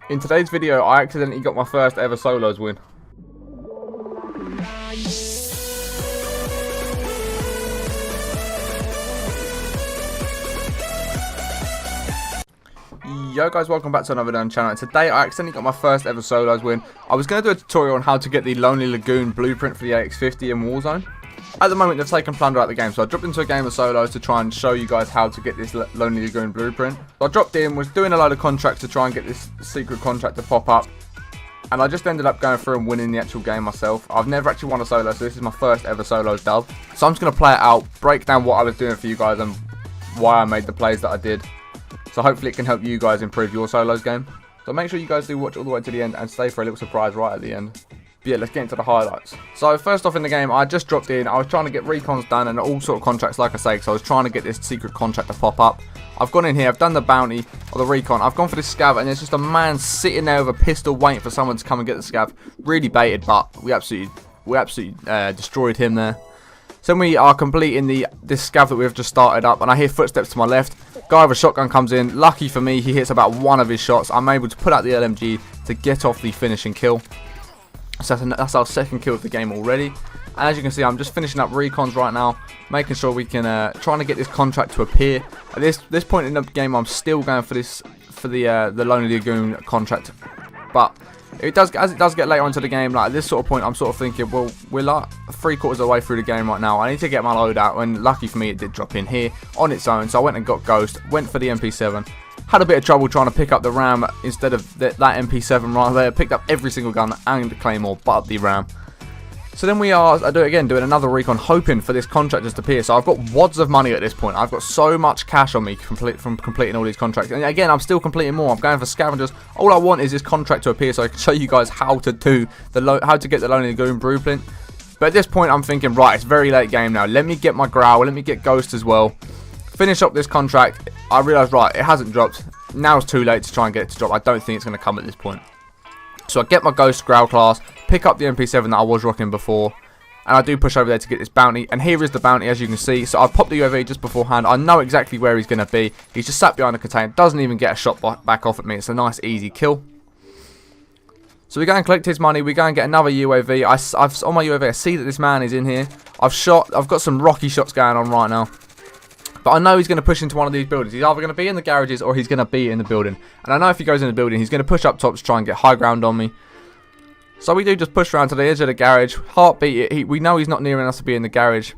In today's video, I accidentally got my first ever solos win. Yo guys, welcome back to another video on the channel. And today I accidentally got my first ever solos win. I was going to do a tutorial on how to get the Lonely Lagoon blueprint for the AX50 in Warzone. At the moment they've taken plunder out of the game, so I dropped into a game of solos to try and show you guys how to get this Lonely Lagoon blueprint. So I dropped in, was doing a load of contracts to try and get this secret contract to pop up. And I just ended up going through and winning the actual game myself. I've never actually won a solo, so this is my first ever solos dub. So I'm just going to play it out, break down what I was doing for you guys and why I made the plays that I did. So hopefully it can help you guys improve your solos game. So make sure you guys do watch all the way to the end and stay for a little surprise right at the end. But yeah, let's get into the highlights. So first off in the game, I just dropped in. I was trying to get recons done and all sort of contracts, like I say, because I was trying to get this secret contract to pop up. I've gone in here, I've done the bounty or the recon. I've gone for this scav and there's just a man sitting there with a pistol waiting for someone to come and get the scav. Really baited, but we absolutely destroyed him there. So we are completing this scav that we've just started up, and I hear footsteps to my left. Guy with a shotgun comes in. Lucky for me, he hits about one of his shots. I'm able to put out the LMG to get off the finishing kill. So that's our second kill of the game already. And as you can see, I'm just finishing up recons right now, making sure we can trying to get this contract to appear. At this point in the game, I'm still going for the Lonely Lagoon contract, but as it does get later into the game, like at this sort of point, I'm sort of thinking, well, we're like 3/4 of the way through the game right now. I need to get my load out, and lucky for me, it did drop in here on its own. So I went and got Ghost, went for the MP7. Had a bit of trouble trying to pick up the Ram instead of that MP7 right there. Picked up every single gun and the Claymore, but the Ram. So then I do it again, doing another recon, hoping for this contract just to appear. So I've got wads of money at this point. I've got so much cash on me from completing all these contracts. And again, I'm still completing more. I'm going for scavengers. All I want is this contract to appear so I can show you guys how to get the Lonely Lagoon blueprint. But at this point, I'm thinking, right, it's very late game now. Let me get my Growl. Let me get Ghost as well. Finish up this contract. I realised, right, it hasn't dropped. Now it's too late to try and get it to drop. I don't think it's going to come at this point. So I get my Ghost Growl class, pick up the MP7 that I was rocking before, and I do push over there to get this bounty. And here is the bounty, as you can see. So I've popped the UAV just beforehand. I know exactly where he's going to be. He's just sat behind the container, doesn't even get a shot back off at me. It's a nice, easy kill. So we go and collect his money. We go and get another UAV. On my UAV, I see that this man is in here. I've got some rocky shots going on right now. But I know he's going to push into one of these buildings. He's either going to be in the garages or he's going to be in the building. And I know if he goes in the building, he's going to push up top to try and get high ground on me. So we do just push around to the edge of the garage. Heartbeat, we know he's not near enough to be in the garage.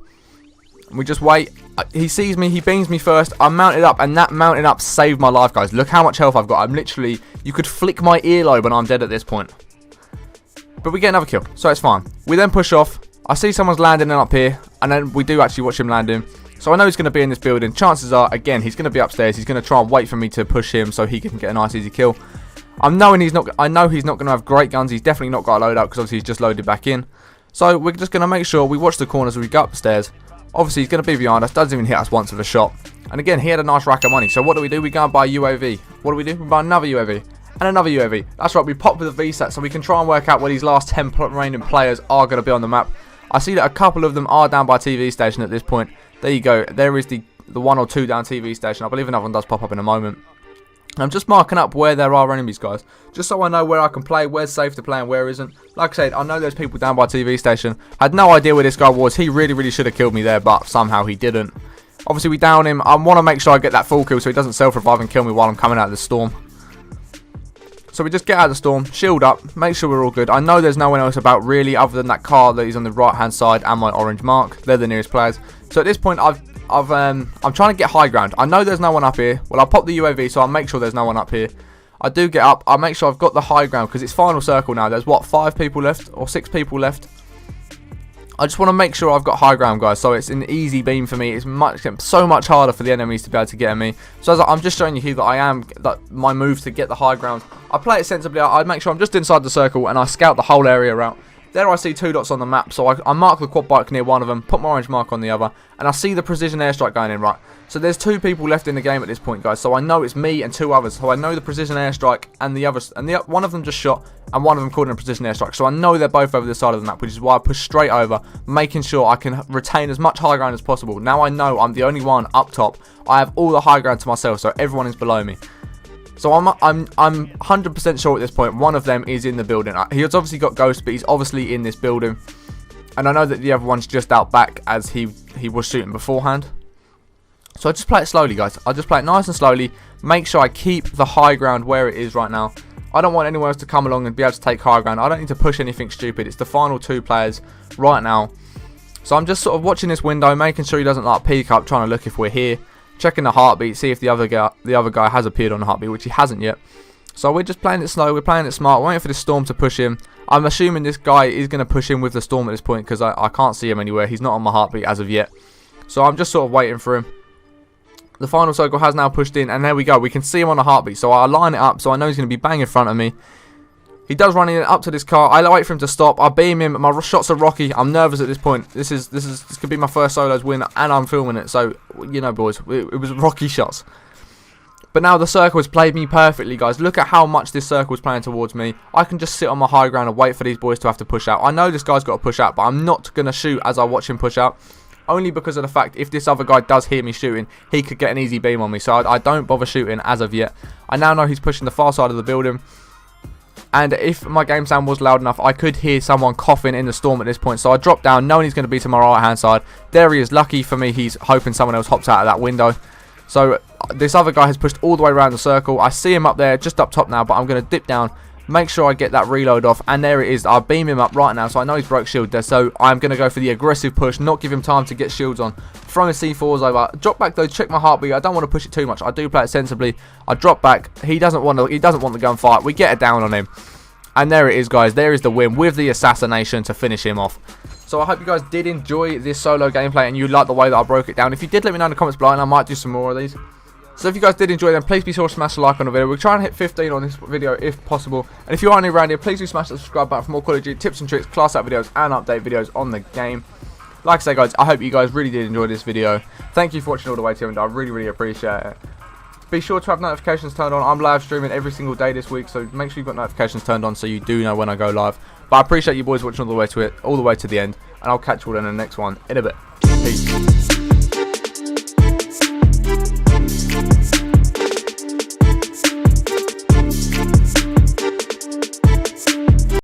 We just wait. He sees me, he beams me first. I'm mounted up, and that mounted up saved my life, guys. Look how much health I've got. I'm literally, you could flick my earlobe and I'm dead at this point. But we get another kill, so it's fine. We then push off. I see someone's landing up here, and then we do actually watch him landing. So I know he's going to be in this building. Chances are, again, he's going to be upstairs. He's going to try and wait for me to push him so he can get a nice easy kill. I know he's not going to have great guns. He's definitely not got a loadout because obviously he's just loaded back in. So we're just going to make sure we watch the corners as we go upstairs. Obviously he's going to be behind us. Doesn't even hit us once with a shot. And again, he had a nice rack of money. So what do? We go and buy a UAV. What do? We buy another UAV. And another UAV. That's right, we pop with a VSAT so we can try and work out where these last 10 remaining players are going to be on the map. I see that a couple of them are down by TV station at this point. There you go. There is the 1 or 2 down TV station. I believe another one does pop up in a moment. I'm just marking up where there are enemies, guys, just so I know where I can play, where's safe to play and where isn't. Like I said, I know there's people down by TV station. I had no idea where this guy was. He really should have killed me there, but somehow he didn't. Obviously, we down him. I want to make sure I get that full kill so he doesn't self-revive and kill me while I'm coming out of the storm. So we just get out of the storm, shield up, make sure we're all good. I know there's no one else about really other than that car that is on the right-hand side and my orange mark. They're the nearest players. So at this point, I'm trying to get high ground. I know there's no one up here. Well, I'll pop the UAV, so I'll make sure there's no one up here. I do get up. I'll make sure I've got the high ground because it's final circle now. There's, what, 5 people left or 6 people left? I just want to make sure I've got high ground, guys, so it's an easy beam for me. It's so much harder for the enemies to be able to get at me. So I'm just showing you here that my move to get the high ground. I play it sensibly. I make sure I'm just inside the circle and I scout the whole area out. There I see 2 dots on the map, so I mark the quad bike near one of them, put my orange mark on the other, and I see the precision airstrike going in, right. So there's 2 people left in the game at this point, guys, so I know it's me and 2 others, so I know the precision airstrike and the others, and one of them just shot, and one of them called in a precision airstrike, so I know they're both over the side of the map, which is why I push straight over, making sure I can retain as much high ground as possible. Now I know I'm the only one up top. I have all the high ground to myself, so everyone is below me. So I'm 100% sure at this point one of them is in the building. He has obviously got Ghost, but he's obviously in this building. And I know that the other one's just out back as he was shooting beforehand. So I just play it slowly, guys. I just play it nice and slowly. Make sure I keep the high ground where it is right now. I don't want anyone else to come along and be able to take high ground. I don't need to push anything stupid. It's the final 2 players right now. So I'm just sort of watching this window, making sure he doesn't like peek up, trying to look if we're here. Checking the heartbeat, see if the other guy has appeared on the heartbeat, which he hasn't yet. So we're just playing it slow, we're playing it smart, we're waiting for the storm to push him. I'm assuming this guy is going to push in with the storm at this point because I can't see him anywhere. He's not on my heartbeat as of yet. So I'm just sort of waiting for him. The final circle has now pushed in, and there we go. We can see him on the heartbeat, so I line it up, so I know he's going to be bang in front of me. He does run in up to this car. I wait for him to stop. I beam him. My shots are rocky. I'm nervous at this point. This could be my first solos win, and I'm filming it. So you know, boys, it was rocky shots. But now the circle has played me perfectly, guys. Look at how much this circle is playing towards me. I can just sit on my high ground and wait for these boys to have to push out. I know this guy's got to push out, but I'm not going to shoot as I watch him push out. Only because of the fact if this other guy does hear me shooting, he could get an easy beam on me. So I don't bother shooting as of yet. I now know he's pushing the far side of the building. And if my game sound was loud enough, I could hear someone coughing in the storm at this point. So I drop down, knowing he's going to be to my right hand side. There he is. Lucky for me, he's hoping someone else hops out of that window. So this other guy has pushed all the way around the circle. I see him up there, just up top now, but I'm going to dip down, make sure I get that reload off. And there it is. I'll beam him up right now, so I know he's broke shield there. So I'm going to go for the aggressive push, not give him time to get shields on. Throwing C4s over. Drop back though, check my heartbeat. I don't want to push it too much. I do play it sensibly. I drop back. He doesn't want the gunfight. We get a down on him. And there it is, guys. There is the win with the assassination to finish him off. So I hope you guys did enjoy this solo gameplay and you liked the way that I broke it down. If you did, let me know in the comments below and I might do some more of these. So if you guys did enjoy them, please be sure to smash a like on the video. We're trying to hit 15 on this video if possible. And if you are new around here, please do smash the subscribe button for more Call of Duty tips and tricks, class out videos and update videos on the game. Like I say, guys, I hope you guys really did enjoy this video. Thank you for watching all the way to the end. I really appreciate it. Be sure to have notifications turned on. I'm live streaming every single day this week, so make sure you've got notifications turned on so you do know when I go live. But I appreciate you boys watching all the way to the end, and I'll catch you all in the next one in a bit. Peace.